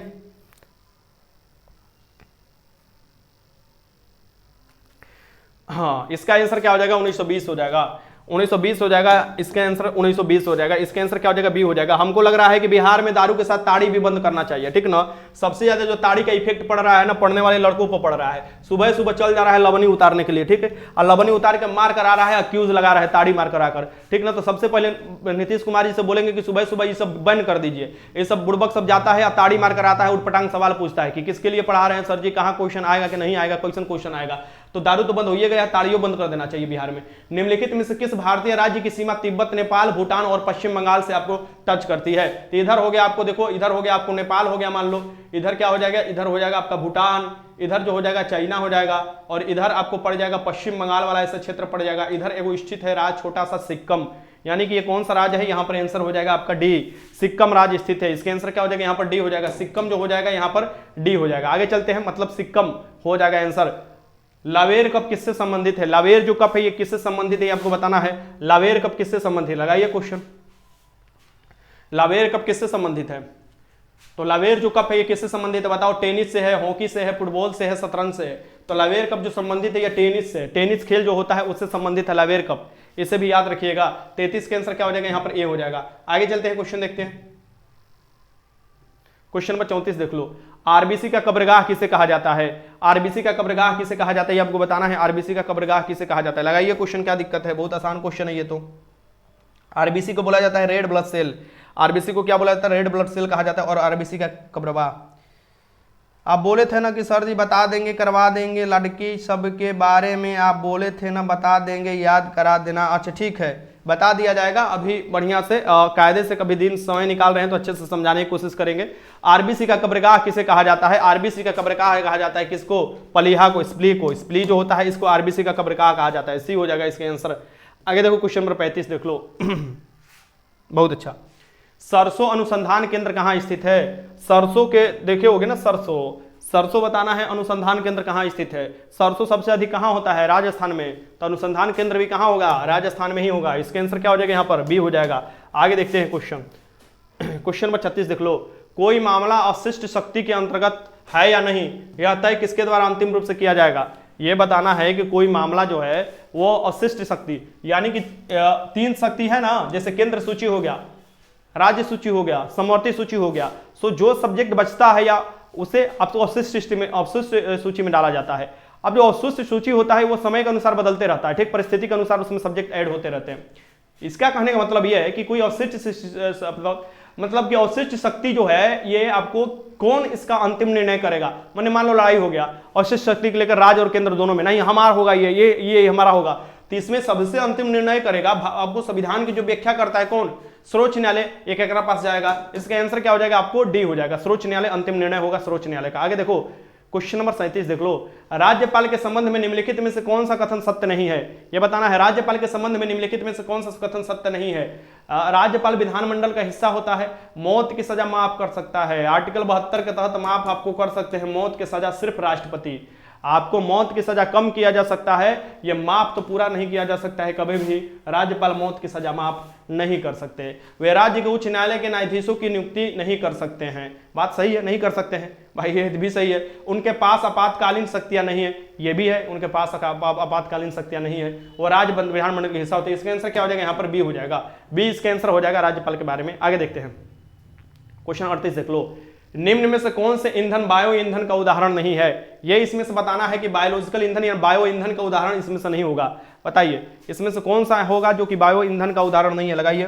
हाँ, इसका आंसर क्या हो जाएगा 1920 हो जाएगा, 1920 हो जाएगा, इसका आंसर 1920 हो जाएगा, इसका आंसर क्या हो जाएगा बी हो जाएगा। हमको लग रहा है कि बिहार में दारू के साथ ताड़ी भी बंद करना चाहिए, ठीक ना, सबसे ज्यादा जो ताड़ी का इफेक्ट पड़ रहा है ना, पढ़ने वाले लड़कों पर पड़ रहा है, सुबह सुबह चल जा रहा है लवनी उतारने के लिए, ठीक है, और लवनी उतार के मार कर आ रहा है, अक्यूज लगा रहा है ताड़ी मार कर आकर, ठीक ना, तो सबसे पहले नीतीश कुमार जी से बोलेंगे कि सुबह सुबह ये सब बंद कर दीजिए, ये सब बुड़बक सब जाता है, ताड़ी मार कर आता है, उठपटांग सवाल पूछता है कि किसके लिए पढ़ा रहे हैं सर जी, कहाँ क्वेश्चन आएगा कि नहीं आएगा, क्वेश्चन आएगा, तो दारू तो बंद हो ही गया, ताड़ियों बंद कर देना चाहिए बिहार में। निम्नलिखित में से किस भारतीय राज्य की सीमा तिब्बत, नेपाल, भूटान और पश्चिम बंगाल से आपको टच करती है, तो इधर हो गया आपको, देखो इधर हो गया आपको नेपाल हो गया, मान लो इधर क्या हो जाएगा, इधर हो जाएगा आपका भूटान, इधर जो हो जाएगा चाइना हो जाएगा, और इधर आपको पड़ जाएगा पश्चिम बंगाल वाला ऐसा क्षेत्र पड़ जाएगा, इधर एगो स्थित है राज्य छोटा सा सिक्किम, यानी कि ये कौन सा राज्य है, यहाँ पर आंसर हो जाएगा आपका डी, सिक्किम राज्य स्थित है, इसके आंसर क्या हो जाएगा यहाँ पर डी हो जाएगा, सिक्किम जो हो जाएगा यहाँ पर डी हो जाएगा। आगे चलते हैं, मतलब सिक्किम हो जाएगा आंसर। लावेर कप किससे संबंधित है, लावेर जो कप है ये किससे संबंधित है, ये आपको बताना है, लावेर कप किससे संबंधित है, लगाइए क्वेश्चन, लावेर कप किससे संबंधित है, तो लावेर जो कप है ये किससे संबंधित है बताओ, टेनिस से है, हॉकी से है, फुटबॉल से है, शतरंज से है, तो लावेर कप जो संबंधित है ये टेनिस से, टेनिस खेल जो होता है उससे संबंधित है लावेर कप, इसे भी याद रखिएगा। 33 के आंसर क्या हो जाएगा यहाँ पर ए हो जाएगा। आगे चलते हैं, क्वेश्चन देखते हैं, क्वेश्चन नंबर 34 देख लो, आरबीसी का कब्रगाह किसे कहा जाता है, आरबीसी का कब्रगाह किसे कहा जाता है, ये आपको बताना है, आरबीसी का कब्रगाह किसे कहा जाता है, लगाइए क्वेश्चन, क्या दिक्कत है, बहुत आसान क्वेश्चन है ये तो। आरबीसी को बोला जाता है रेड ब्लड सेल, आरबीसी को क्या बोला जाता है, रेड ब्लड सेल कहा जाता है, और आरबीसी का कब्रगाह, आप बोले थे ना कि सर जी बता देंगे, करवा देंगे, लड़की सब के बारे में आप बोले थे ना, बता देंगे, याद करा देना, अच्छा ठीक है बता दिया जाएगा, अभी बढ़िया से कायदे से कभी दिन समय निकाल रहे हैं तो अच्छे से समझाने की कोशिश करेंगे। आरबीसी का कब्रगाह किसे कहा जाता है, आरबीसी का कब्रगाह कहा जाता है किसको, पलीहा को, स्प्ली को, स्प्ली जो होता है इसको आरबीसी का कब्रगाह कहा जाता है, सी हो जाएगा इसका आंसर। आगे देखो क्वेश्चन नंबर 35 देख लो बहुत अच्छा, सरसों अनुसंधान केंद्र कहाँ स्थित है, सरसों के देखे होगे ना, सरसों, सरसों बताना है, अनुसंधान केंद्र कहाँ स्थित है, सरसों सबसे अधिक कहाँ होता है, राजस्थान में, तो अनुसंधान केंद्र भी कहाँ होगा, राजस्थान में ही होगा, इसके आंसर क्या हो जाएगा यहाँ पर बी हो जाएगा। आगे देखते हैं क्वेश्चन, क्वेश्चन नंबर 36 देख लो, कोई मामला अवशिष्ट शक्ति के अंतर्गत है या नहीं, यह तय किसके द्वारा अंतिम रूप से किया जाएगा, यह बताना है कि कोई मामला जो है वो अवशिष्ट शक्ति, यानी कि 3 शक्ति है ना, जैसे केंद्र सूची हो गया, राज्य सूची हो गया, समवर्ती सूची हो गया, सो जो सब्जेक्ट बचता है या उसे आपको अवशिष्ट सूची में डाला जाता है। अब जो अवशिष्ट सूची होता है वो समय के अनुसार बदलते रहता है, ठीक, परिस्थिति के अनुसार उसमें सब्जेक्ट ऐड होते रहते हैं। इसका कहने का मतलब यह है कि कोई अवशिष्ट मतलब कि अवशिष्ट शक्ति जो है ये आपको कौन इसका अंतिम निर्णय करेगा, मैंने मान लो लड़ाई हो गया, अवशिष्ट शक्ति को लेकर राज्य और केंद्र दोनों में, नहीं हमारा होगा ये हमारा होगा, तो इसमें सबसे अंतिम निर्णय करेगा आपको संविधान की जो व्याख्या करता है कौन, सर्वोच्च न्यायालय, एक एकरा पास जाएगा, इसका आंसर क्या हो जाएगा आपको डी हो जाएगा, सर्वोच्च न्यायालय, अंतिम निर्णय होगा सर्वोच्च न्यायालय का। आगे देखो क्वेश्चन नंबर 37 देख लो, राज्यपाल के संबंध में निम्नलिखित में से कौन सा कथन सत्य नहीं है, यह बताना है, राज्यपाल के संबंध में निम्नलिखित में से कौन सा कथन सत्य नहीं है। राज्यपाल विधानमंडल का हिस्सा होता है, मौत की सजा माफ कर सकता है, आर्टिकल 72 के तहत माफ आपको कर सकते हैं मौत की सजा सिर्फ राष्ट्रपति, आपको मौत की सजा कम किया जा सकता है, यह माफ तो पूरा नहीं किया जा सकता है, कभी भी राज्यपाल मौत की सजा माफ नहीं कर सकते, वे राज्य के उच्च न्यायालय के न्यायाधीशों की नियुक्ति नहीं कर सकते हैं, बात सही है, नहीं कर सकते हैं भाई, ये भी सही है। उनके पास आपातकालीन शक्तियां नहीं है, ये भी है, उनके पास आपातकालीन शक्तियां नहीं है, वो राज्य विधानमंडल का हिस्सा होते हैं, इसका आंसर क्या हो जाएगा यहाँ पर बी हो जाएगा, बी इसका आंसर हो जाएगा राज्यपाल के बारे में। आगे देखते हैं क्वेश्चन 38 देख लो, निम्न में से कौन से ईंधन बायो ईंधन का उदाहरण नहीं है? ये इसमें से बताना है कि बायोलॉजिकल ईंधन या बायो ईंधन का उदाहरण इसमें से नहीं होगा। बताइए इसमें से कौन सा होगा जो कि बायो ईंधन का उदाहरण नहीं है? लगाइए,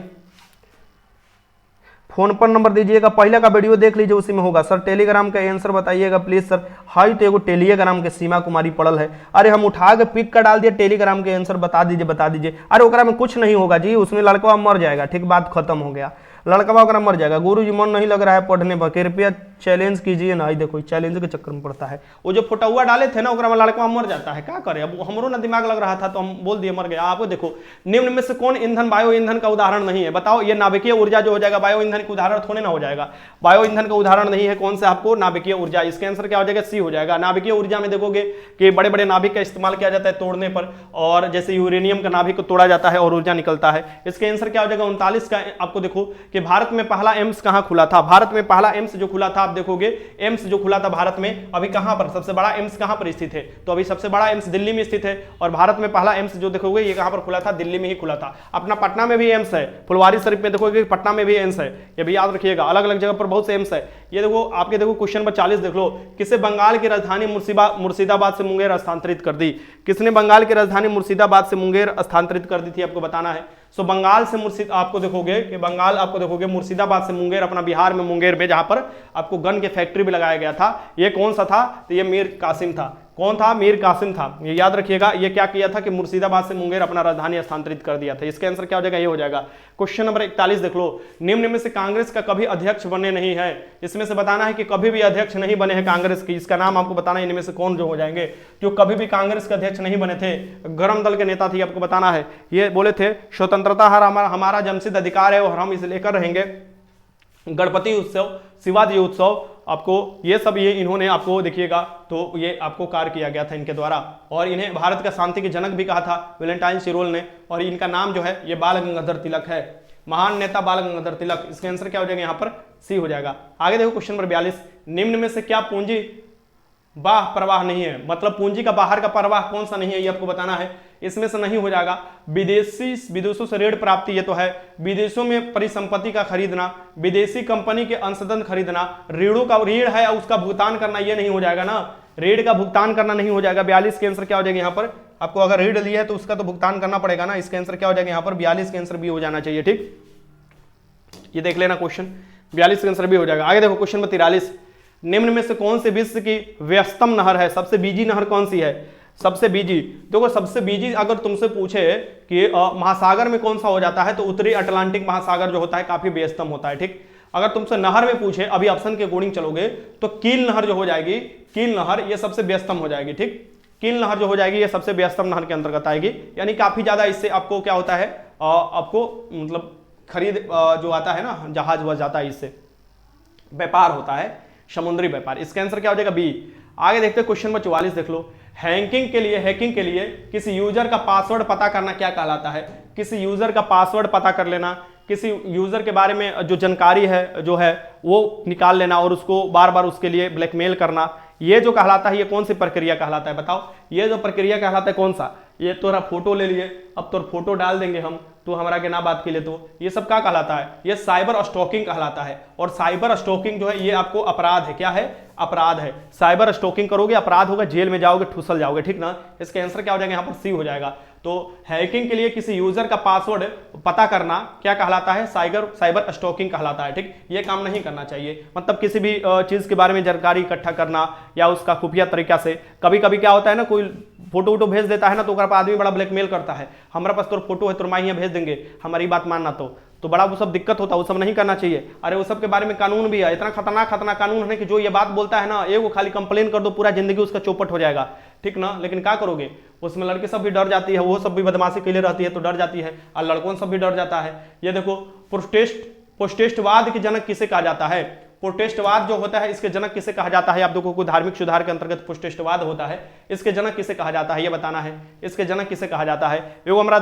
फोन पर नंबर दीजिएगा, पहले का वीडियो देख लीजिए, उसी में होगा। सर टेलीग्राम का आंसर बताइएगा प्लीज सर। हाई तो एगो टेलीग्राम के सीमा कुमारी पड़ल है। अरे हम उठा के पिक का डाल दिए, टेलीग्राम के आंसर बता दीजिए बता दीजिए। अरे ओकरा में कुछ नहीं होगा जी, उसमें लड़का मर जाएगा। ठीक, बात खत्म हो गया, लड़का ओकरा मर जाएगा। गुरुजी मन नहीं लग रहा है पढ़ने पर, कृपया चैलेंज कीजिए ना। देखो चैलेंज के चक्कर में पड़ता है। वो जो फोटोआ डाले थे ना, ओकरा में लड़का मर जाता है, क्या करे। अब हमरो ना दिमाग लग रहा था तो हम बोल दिए मर गया। आपको देखो, निम्न में से कौन ईंधन बायो ईंधन का उदाहरण नहीं है? बताओ। ये नाभिकीय ऊर्जा जो हो जाएगा बायो ईंधन का उदाहरण थोड़े ना हो जाएगा। बायो ईंधन का उदाहरण नहीं है कौन से आपको? नाभिकीय ऊर्जा। इसके आंसर क्या हो जाएगा? सी हो जाएगा। नाभिकीय ऊर्जा में देखोगे कि बड़े बड़े नाभिक का इस्तेमाल किया जाता है तोड़ने पर, और जैसे यूरेनियम का नाभिक को तोड़ा जाता है और ऊर्जा निकलता है। इसके आंसर क्या हो जाएगा? 39 का। आपको देखो कि भारत में पहला एम्स कहां खुला था? भारत में पहला एम्स जो खुला था, आप देखोगे एम्स जो खुला था भारत में, अभी कहां पर सबसे बड़ा एम्स कहां पर स्थित है? तो अभी सबसे बड़ा एम्स दिल्ली में स्थित है। और भारत में पहला एम्स जो देखोगे ये कहां पर खुला था? दिल्ली में ही खुला था। अपना पटना में भी एम्स है, फुलवारी शरीफ में देखोगे पटना में भी एम्स है। ये भी याद रखिएगा, अलग अलग जगह पर बहुत से एम्स है। ये देखो आपके, देखो क्वेश्चन नंबर 40 देख लो। किसे बंगाल की राजधानी मुर्शिदाबाद से मुंगेर स्थानांतरित कर दी? किसने बंगाल की राजधानी मुर्शिदाबाद से मुंगेर स्थानांतरित कर दी थी? आपको बताना है। सो बंगाल से आपको देखोगे कि बंगाल आपको देखोगे मुर्शिदाबाद से मुंगेर, अपना बिहार में मुंगेर में, जहां पर आपको गन के फैक्ट्री भी लगाया गया था। ये कौन सा था? तो ये मीर कासिम था। कौन था? मीर कासिम था। ये याद रखिएगा। ये क्या किया था कि मुर्शिदाबाद से मुंगेर अपना राजधानी स्थानांतरित कर दिया था। इसका आंसर क्या हो जाएगा? ये हो जाएगा। क्वेश्चन नंबर 41 देख लो। निम्न में से कांग्रेस का कभी अध्यक्ष बने नहीं है? इसमें से बताना है कि कभी भी अध्यक्ष नहीं बने हैं कांग्रेस की। इसका नाम आपको बताना है, इनमें से कौन जो हो जाएंगे जो कभी भी कांग्रेस के अध्यक्ष नहीं बने थे। गरम दल के नेता थे, आपको बताना है। ये बोले थे स्वतंत्रता हमारा जमशेद अधिकार है और हम इसे लेकर रहेंगे। गणपति उत्सव, शिवाजी उत्सव, आपको ये सब ये इन्होंने आपको देखिएगा तो ये आपको कार्य किया गया था इनके द्वारा। और इन्हें भारत का शांति के जनक भी कहा था वैलेंटाइन शिरोल ने। और इनका नाम जो है ये बाल गंगाधर तिलक है, महान नेता बाल गंगाधर तिलक। इसका आंसर क्या हो जाएगा? यहाँ पर सी हो जाएगा। आगे देखो क्वेश्चन नंबर 42। निम्न में से क्या पूंजी बाह्य प्रवाह नहीं है? मतलब पूंजी का बाहर का प्रवाह कौन सा नहीं है, ये आपको बताना है। इसमें से नहीं हो जाएगा। विदेशों से ऋण प्राप्ति, ये तो है। विदेशों में परिसंपत्ति का खरीदना, विदेशी कंपनी के अंशधन खरीदना, ऋणों का ऋण है उसका भुगतान करना, ये नहीं हो जाएगा ना। ऋण का भुगतान करना नहीं हो जाएगा। 42 के आंसर क्या हो जाएगा यहाँ पर? आपको अगर ऋण लिया है तो उसका तो भुगतान करना पड़ेगा ना। इसके आंसर क्या हो जाएगा यहाँ पर? 42 के आंसर भी हो जाना चाहिए। ठीक, ये देख लेना क्वेश्चन। 42 के आंसर भी हो जाएगा। आगे देखो क्वेश्चन नंबर 43। निम्न में से कौन से विश्व की व्यस्तम नहर है? सबसे बिजी नहर कौन सी है? सबसे बिजी, देखो सबसे बिजी अगर तुमसे पूछे कि महासागर में कौन सा हो जाता है तो उत्तरी अटलांटिक महासागर जो होता है काफी व्यस्तम होता है। ठीक, अगर तुमसे नहर में पूछे, अभी ऑप्शन के अकॉर्डिंग चलोगे तो कील नहर जो हो जाएगी, कील नहर ये सबसे व्यस्तम हो जाएगी। ठीक, कील नहर जो हो जाएगी ये सबसे व्यस्तम नहर के अंतर्गत आएगी। यानी काफी ज्यादा इससे आपको क्या होता है, आपको मतलब खरीद जो आता है ना, जहाज वह जाता है, इससे व्यापार होता है, समुद्री व्यापार। इसका आंसर क्या हो जाएगा? बी। आगे देखते हैं क्वेश्चन नंबर 44 देख लो। हैकिंग के लिए किसी यूजर का पासवर्ड पता करना क्या कहलाता है? किसी यूजर का पासवर्ड पता कर लेना, किसी यूजर के बारे में जो जानकारी है जो है वो निकाल लेना और उसको बार बार उसके लिए ब्लैकमेल करना, ये जो कहलाता है ये कौन सी प्रक्रिया कहलाता है? बताओ, ये जो प्रक्रिया कहलाता है कौन सा? ये तोरा फोटो ले लिए, अब तो फोटो डाल देंगे हम, तो हमारा के ना बात के लिए, तो ये सब क्या कहलाता है? ये साइबर स्टॉकिंग कहलाता है। और साइबर स्टॉकिंग जो है ये आपको अपराध है। क्या है? अपराध है। साइबर स्टॉकिंग करोगे अपराध होगा, जेल में जाओगे, ठुसल जाओगे। ठीक ना, इसका आंसर क्या हो जाएगा यहाँ पर? सी हो जाएगा। तो हैकिंग के लिए किसी यूजर का पासवर्ड पता करना क्या कहलाता है? साइबर स्टॉकिंग कहलाता है। ठीक, ये काम नहीं करना चाहिए। मतलब किसी भी चीज के बारे में जानकारी इकट्ठा करना या उसका खुफिया तरीका से, कभी कभी क्या होता है ना, कोई फोटो वोटो भेज देता है ना, तो आदमी बड़ा ब्लैकमेल करता है, हमारे पास तो फोटो है, तो माँ भेज देंगे, हमारी बात मानना, तो बड़ा वो सब दिक्कत होता है, वो सब नहीं करना चाहिए। अरे वो सब के बारे में कानून भी है, इतना खतरनाक कानून है कि जो ये बात बोलता है ना, एगो खाली कंप्लेन कर दो पूरा जिंदगी उसका चौपट हो जाएगा। ठीक ना, लेकिन क्या करोगे, उसमें लड़के सब भी डर जाती है, वो सब भी बदमाशी के लिए रहती है तो डर जाती है, और लड़कों सब भी डर जाता है। ये देखो प्रोटेस्टवाद के जनक किसे कहा जाता है? प्रोटेस्टवाद जो होता है इसके जनक किसे कहा जाता है? आप देखो कोई धार्मिक सुधार के अंतर्गत प्रोटेस्टवाद होता है, इसके जनक किसे कहा जाता है ये बताना है। इसके जनक किसे कहा जाता है? एगो हमारा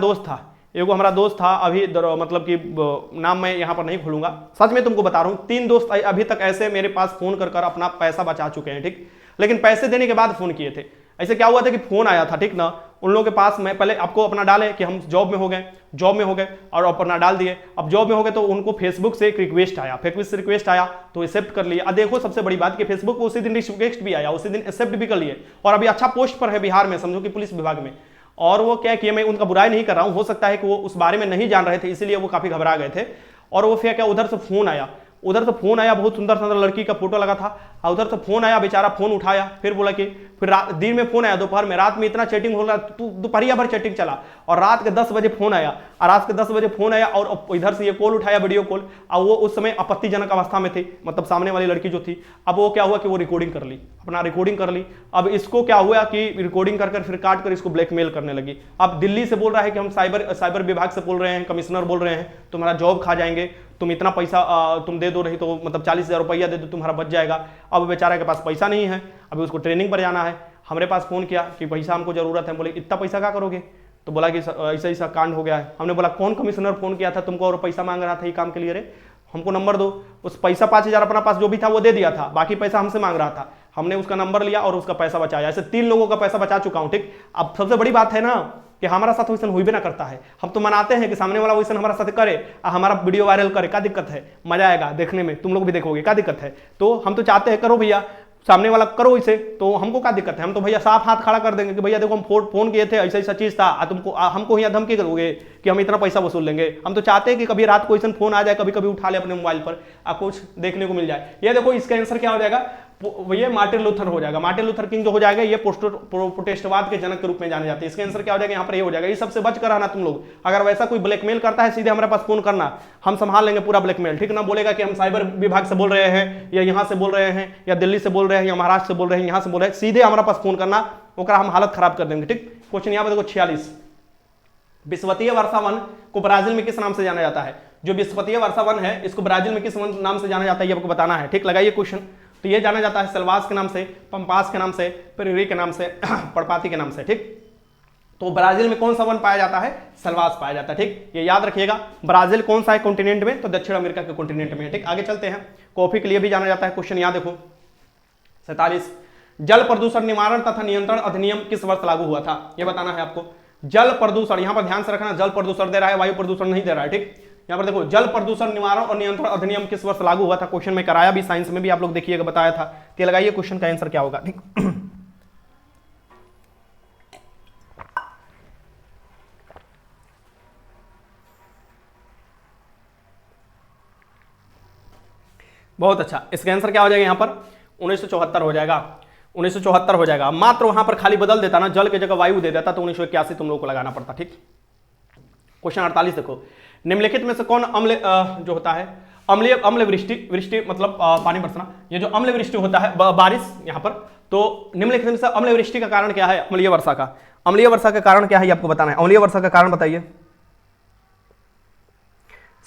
दोस्त था अभी, मतलब कि नाम मैं यहाँ पर नहीं खोलूंगा, सच में तुमको बता रहा हूँ, 3 दोस्त अभी तक ऐसे मेरे पास फोन कर कर अपना पैसा बचा चुके हैं। ठीक, लेकिन पैसे देने के बाद फोन किए थे। ऐसे क्या हुआ था कि फोन आया था, ठीक ना, उन लोगों के पास मैं पहले आपको अपना डाले कि हम जॉब में हो गए और अपना डाल दिए। अब जॉब में हो गए तो उनको फेसबुक से एक रिक्वेस्ट आया, फेसबुक से रिक्वेस्ट आया तो एक्सेप्ट कर लिए। अब देखो सबसे बड़ी बात कि फेसबुक को उसी दिन रिक्वेस्ट भी आया, उसी दिन एक्सेप्ट भी कर लिए और अभी अच्छा पोस्ट पर है बिहार में, समझो कि पुलिस विभाग में। और वो क्या किए, मैं उनका बुराई नहीं कर रहा हूं, हो सकता है कि वो उस बारे में नहीं जान रहे थे इसीलिए वो काफी घबरा गए थे। और वो फिर क्या, उधर से फोन आया, बहुत सुंदर सुंदर लड़की का फोटो लगा था, उधर से फोन आया, बेचारा फोन उठाया, फिर बोला कि फिर दिन में फोन आया, दोपहर में, रात में इतना चैटिंग हो रहा, दोपहरिया भर चैटिंग चला और रात के 10 बजे फोन आया, और इधर से ये कॉल उठाया, वीडियो कॉल। और वो उस समय आपत्तिजनक अवस्था में थी, मतलब सामने वाली लड़की जो थी। अब वो क्या हुआ कि वो रिकॉर्डिंग कर ली। अब इसको क्या हुआ कि रिकॉर्डिंग कर फिर काट कर इसको ब्लैकमेल करने लगी। अब दिल्ली से बोल रहा है कि हम साइबर विभाग से बोल रहे हैं, कमिश्नर बोल रहे हैं तुम्हारा जॉब खा जाएंगे, तुम इतना पैसा तुम दे दो, नहीं तो मतलब 40,000 रुपया दे दो तुम्हारा बच जाएगा। अब बेचारा के पास पैसा नहीं है, अभी उसको ट्रेनिंग पर जाना है। हमारे पास फोन किया कि पैसा हमको जरूरत है। बोले इतना पैसा क्या करोगे? तो बोला कि ऐसा कांड हो गया है। हमने बोला कौन कमिश्नर फोन किया था तुमको और पैसा मांग रहा था ये काम के लिए? रे हमको नंबर दो। उस पैसा 5,000 अपना पास जो भी था वो दे दिया था, बाकी पैसा हमसे मांग रहा था। हमने उसका नंबर लिया और उसका पैसा बचाया। ऐसे 3 लोगों का पैसा बचा चुका हूं। ठीक, अब सबसे बड़ी बात है ना कि हमारा साथ वैसा हुई भी ना करता है। हम तो मनाते हैं कि सामने वाला वैसा हमारा साथ करे, हमारा वीडियो वायरल करे, क्या दिक्कत है? मजा आएगा देखने में, तुम लोग भी देखोगे, क्या दिक्कत है? तो हम तो चाहते हैं करो भैया, सामने वाला करो इसे, तो हमको क्या दिक्कत है? हम तो भैया साफ हाथ खड़ा कर देंगे कि भैया देखो हम फोन किए थे, ऐसा चीज था, तुमको हमको यहाँ धमकी करोगे कि हम इतना पैसा वसूल लेंगे? हम तो चाहते हैं कि कभी रात को ऐसा फोन आ जाए, कभी कभी उठा ले अपने मोबाइल पर, आपको कुछ देखने को मिल जाए। ये देखो इसका आंसर क्या हो जाएगा, ये मार्टिन लूथर हो जाएगा। मार्टिन लूथर किंग जो हो जाएगा ये प्रोटेस्टवाद के जनक के रूप में जाने जाते हैं। इसका आंसर क्या हो जाएगा यहाँ पर, ये हो जाएगा। ये सबसे बच कर आना तुम लोग। अगर वैसा कोई ब्लैकमेल करता है सीधे हमारे पास फोन करना, हम संभाल लेंगे पूरा ब्लैकमेल। ठीक ना, बोलेगा कि हम साइबर विभाग से बोल रहे हैं, या यहाँ से बोल रहे हैं, या दिल्ली से बोल रहे हैं, या महाराष्ट्र से बोल रहे हैं, यहाँ से बोल रहे हैं, सीधे हमारे पास फोन करना, ओकरा हम हालत खराब कर देंगे। ठीक, क्वेश्चन यहाँ पर देखो 46। विश्ववीय वर्षा वन को ब्राजील में किस नाम से जाना जाता है? जो विश्ववीय वर्षा वन है इसको ब्राजील में किस नाम से जाना जाता है ये आपको बताना है। ठीक, लगाइए क्वेश्चन। तो ये जाना जाता है सेल्वास के नाम से, पंपास के नाम से, प्रेरी के नाम से, पड़पाती के नाम से। ठीक, तो ब्राजील में कौन सा वन पाया जाता है? सेल्वास पाया जाता है। ठीक, ये याद रखिएगा। ब्राजील कौन सा है कॉन्टिनेंट में? तो दक्षिण अमेरिका के कॉन्टिनेंट में। ठीक, आगे चलते हैं। कॉफी के लिए भी जाना जाता है। क्वेश्चन यहाँ देखो 47। जल प्रदूषण निवारण तथा नियंत्रण अधिनियम किस वर्ष लागू हुआ था? ये बताना है आपको। जल प्रदूषण, यहां पर ध्यान से रखना, जल प्रदूषण दे रहा है, वायु प्रदूषण नहीं दे रहा है। ठीक, यहां पर देखो जल प्रदूषण निवारण और नियंत्रण अधिनियम किस वर्ष लागू हुआ था? क्वेश्चन में कराया भी, साइंस में भी आप लोग देखिएगा बताया था। तो लगाइए क्वेश्चन का आंसर क्या होगा। ठीक, बहुत अच्छा। इसका आंसर क्या हो जाएगा यहाँ पर? 1974 हो जाएगा। 1974 हो जाएगा। मात्र वहां पर खाली बदल देता ना, जल की जगह वायु दे देता तो 1981 तुम लोग को लगाना पड़ता। ठीक, क्वेश्चन 48 देखो। निम्नलिखित में से कौन अम्ल जो होता है, अम्ल वृष्टि मतलब पानी बरसना, ये जो अम्ल वृष्टि होता है बारिश यहाँ पर, तो निम्नलिखित में से अम्ल वृष्टि का कारण क्या है? अम्लीय वर्षा का। अम्लीय वर्षा का कारण क्या है ये आपको बताना है। अम्लीय वर्षा का कारण बताइए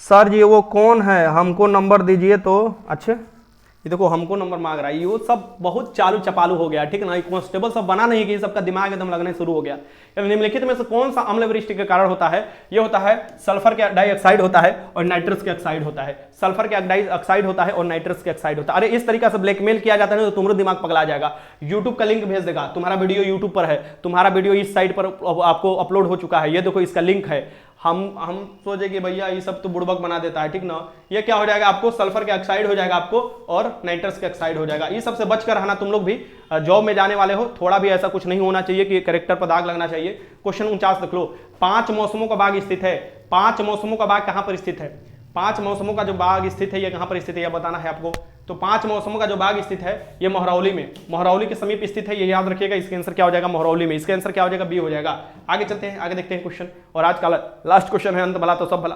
सर जी। वो कौन है, हमको नंबर दीजिए तो। अच्छा, ये देखो हमको नंबर मांग रहा है, ये सब बहुत चालू चपालू हो गया। ठीक ना, कांस्टेबल सब बना नहीं कि सबका दिमाग एकदम लगने शुरू हो गया। निम्नलिखित में से कौन सा अम्ल वृष्टि के कारण होता है? ये होता है सल्फर के डाइऑक्साइड होता है और नाइट्रस के ऑक्साइड होता है। सल्फर के डाइऑक्साइड होता है और नाइट्रस के ऑक्साइड होता है। अरे इस तरीका से ब्लैकमेल किया जाता है तो तुम्हारा दिमाग पगला जाएगा। यूट्यूब का लिंक भेज देगा, तुम्हारा वीडियो यूट्यूब पर है, तुम्हारा वीडियो इस साइट पर आपको अपलोड हो चुका है, ये देखो इसका लिंक है। हम सोचे कि भैया ये सब तो बुड़बक बना देता है। ठीक ना, ये क्या हो जाएगा आपको? सल्फर के ऑक्साइड हो जाएगा आपको और नाइट्रस के ऑक्साइड हो जाएगा। ये सबसे बचकर रहना तुम लोग भी। जॉब में जाने वाले हो, थोड़ा भी ऐसा कुछ नहीं होना चाहिए कि कैरेक्टर पर दाग लगना चाहिए। क्वेश्चन 49 देख लो। 5 मौसमों का बाग स्थित है। 5 मौसमों का बाग कहां पर स्थित है? 5 मौसमों का जो बाग स्थित है ये कहां पर स्थित है, यह बताना है आपको। तो 5 मौसमों का जो बाग स्थित है ये मोहरौली में, मोहरौली के समीप स्थित है, ये याद रखिएगा। इसका आंसर क्या हो जाएगा? मोहरौली में। इसका आंसर क्या हो जाएगा? बी हो जाएगा। आगे चलते हैं, आगे देखते हैं क्वेश्चन। और आज का लास्ट क्वेश्चन है, अंत भला तो सब भला।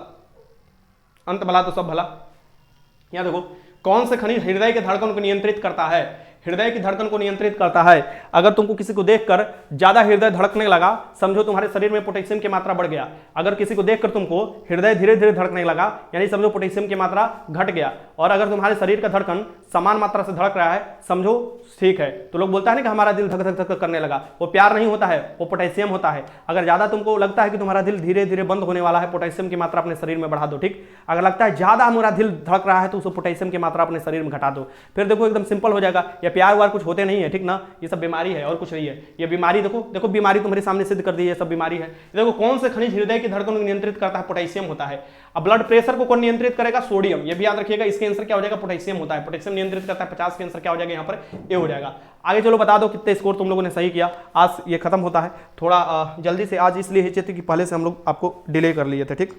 अंत भला तो सब भला। यहां देखो, कौन से खनिज हृदय के धड़कन को नियंत्रित करता है? हृदय की धड़कन को नियंत्रित करता है। अगर तुमको किसी को देखकर ज्यादा हृदय धड़कने लगा, समझो तुम्हारे शरीर में पोटेशियम की मात्रा बढ़ गया। अगर किसी को देखकर तुमको हृदय धीरे धीरे धड़कने लगा, यानी समझो पोटेशियम की मात्रा घट गया। और अगर तुम्हारे शरीर का धड़कन समान मात्रा से धड़क रहा है, समझो ठीक है। तो लोग बोलता है ना कि हमारा दिल धक धक धक करने लगा, वो प्यार नहीं होता है, वो पोटेशियम होता है। अगर ज्यादा तुमको लगता है कि तुम्हारा दिल धीरे धीरे बंद होने वाला है, पोटेशियम की मात्रा अपने शरीर में बढ़ा दो। ठीक, अगर लगता है ज्यादा हमारा दिल धड़क रहा है तो उसको पोटेशियम की मात्रा अपने शरीर में घटा दो। फिर देखो एकदम सिंपल हो जाएगा। या प्यार वार कुछ होते नहीं है, ठीक ना, ये सब बीमारी है और कुछ नहीं है। ये बीमारी देखो, देखो बीमारी तुम्हारे सामने सिद्ध कर दी है, सब बीमारी है। देखो कौन से खनिज हृदय की धड़कन को नियंत्रित करता है, पोटेशियम होता है। अब ब्लड प्रेशर को कौन नियंत्रित करेगा, सोडियम, ये भी याद रखिएगा, इसके आंसर क्या हो जाएगा, पोटेशियम होता है, पोटेशियम नियंत्रित करता है। 50 के आंसर क्या हो जाएगा यहाँ पर, ए हो जाएगा। आगे चलो बता दो कितने स्कोर तुम लोगों ने सही किया। आज ये खत्म होता है, थोड़ा जल्दी से आज इसलिए हिचे थे कि पहले से हम लोग आपको डिले कर लिए थे, ठीक।